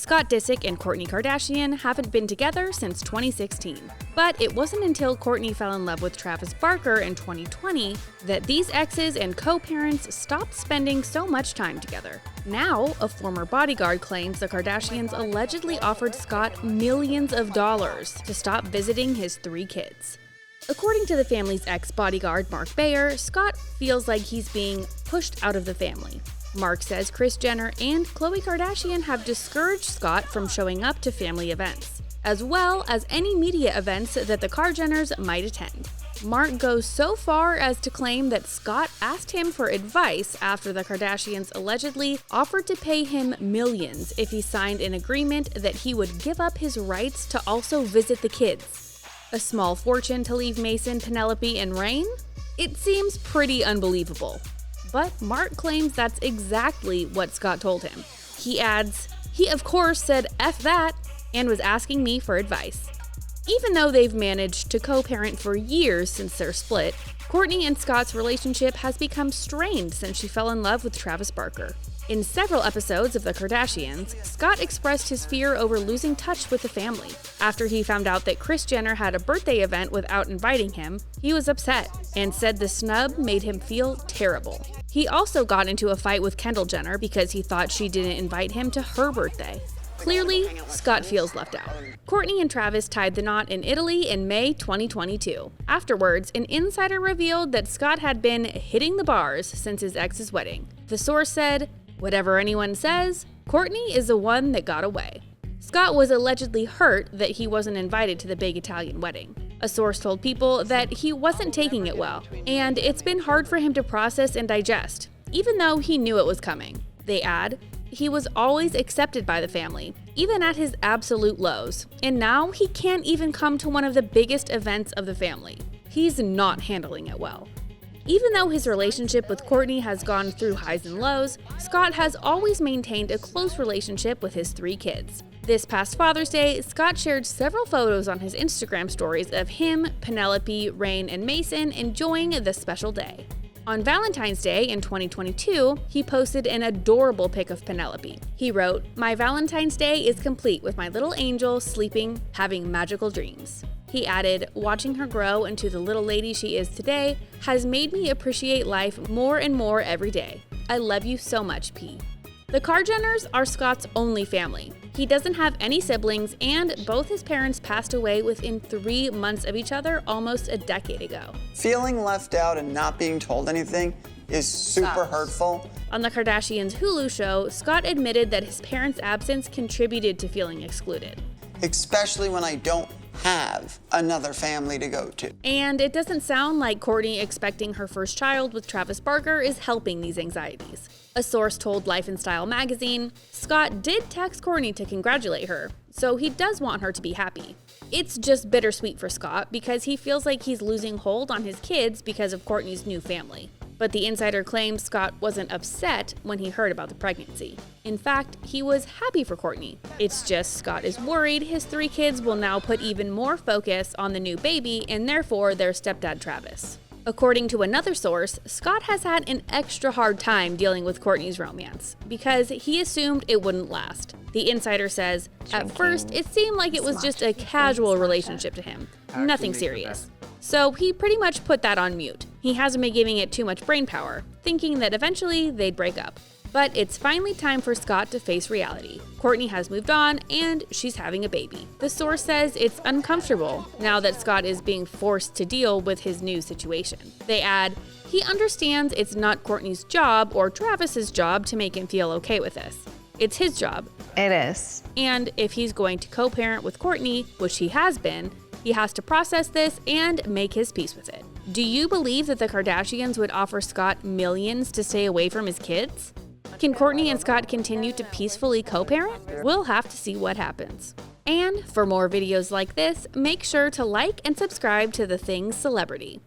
Scott Disick and Kourtney Kardashian haven't been together since 2016. But it wasn't until Kourtney fell in love with Travis Barker in 2020 that these exes and co-parents stopped spending so much time together. Now, a former bodyguard claims the Kardashians allegedly offered Scott millions of dollars to stop visiting his 3 kids. According to the family's ex-bodyguard, Mark Bayer, Scott feels like he's being pushed out of the family. Mark says Kris Jenner and Khloe Kardashian have discouraged Scott from showing up to family events, as well as any media events that the Karjenners might attend. Mark goes so far as to claim that Scott asked him for advice after the Kardashians allegedly offered to pay him millions if he signed an agreement that he would give up his rights to also visit the kids. A small fortune to leave Mason, Penelope, and Reign? It seems pretty unbelievable. But Mark claims that's exactly what Scott told him. He adds, "He of course said F that and was asking me for advice." Even though they've managed to co-parent for years since their split, Kourtney and Scott's relationship has become strained since she fell in love with Travis Barker. In several episodes of The Kardashians, Scott expressed his fear over losing touch with the family. After he found out that Kris Jenner had a birthday event without inviting him, he was upset and said the snub made him feel terrible. He also got into a fight with Kendall Jenner because he thought she didn't invite him to her birthday. Clearly, Scott feels left out. Kourtney and Travis tied the knot in Italy in May 2022. Afterwards, an insider revealed that Scott had been hitting the bars since his ex's wedding. The source said, "Whatever anyone says, Kourtney is the one that got away." Scott was allegedly hurt that he wasn't invited to the big Italian wedding. A source told People that he wasn't taking it well, and it's been hard for him to process and digest, even though he knew it was coming. They add, "He was always accepted by the family, even at his absolute lows, and now he can't even come to one of the biggest events of the family. He's not handling it well." Even though his relationship with Kourtney has gone through highs and lows, Scott has always maintained a close relationship with his 3 kids. This past Father's Day, Scott shared several photos on his Instagram stories of him, Penelope, Reign, and Mason enjoying the special day. On Valentine's Day in 2022, he posted an adorable pic of Penelope. He wrote, "My Valentine's Day is complete with my little angel sleeping, having magical dreams." He added, "Watching her grow into the little lady she is today has made me appreciate life more and more every day. I love you so much, P." The Karjenners are Scott's only family. He doesn't have any siblings, and both his parents passed away within 3 months of each other almost a decade ago. Feeling left out and not being told anything is super hurtful. On the Kardashians' Hulu show, Scott admitted that his parents' absence contributed to feeling excluded. Especially when I don't have another family to go to. And it doesn't sound like Kourtney expecting her first child with Travis Barker is helping these anxieties. A source told Life and Style magazine, Scott did text Kourtney to congratulate her, so he does want her to be happy. It's just bittersweet for Scott because he feels like he's losing hold on his kids because of Kourtney's new family. But the insider claims Scott wasn't upset when he heard about the pregnancy. In fact, he was happy for Kourtney. It's just Scott is worried his 3 kids will now put even more focus on the new baby and therefore their stepdad Travis. According to another source, Scott has had an extra hard time dealing with Kourtney's romance because he assumed it wouldn't last. The insider says, at first it seemed like it was just a casual relationship to him, nothing serious. So he pretty much put that on mute. He hasn't been giving it too much brain power, thinking that eventually they'd break up. But it's finally time for Scott to face reality. Kourtney has moved on, and she's having a baby. The source says it's uncomfortable now that Scott is being forced to deal with his new situation. They add, he understands it's not Kourtney's job or Travis's job to make him feel okay with this. It's his job. It is. And if he's going to co-parent with Kourtney, which he has been, he has to process this and make his peace with it. Do you believe that the Kardashians would offer Scott millions to stay away from his kids? Can Kourtney and Scott continue to peacefully co-parent? We'll have to see what happens. And for more videos like this, make sure to like and subscribe to The Things Celebrity.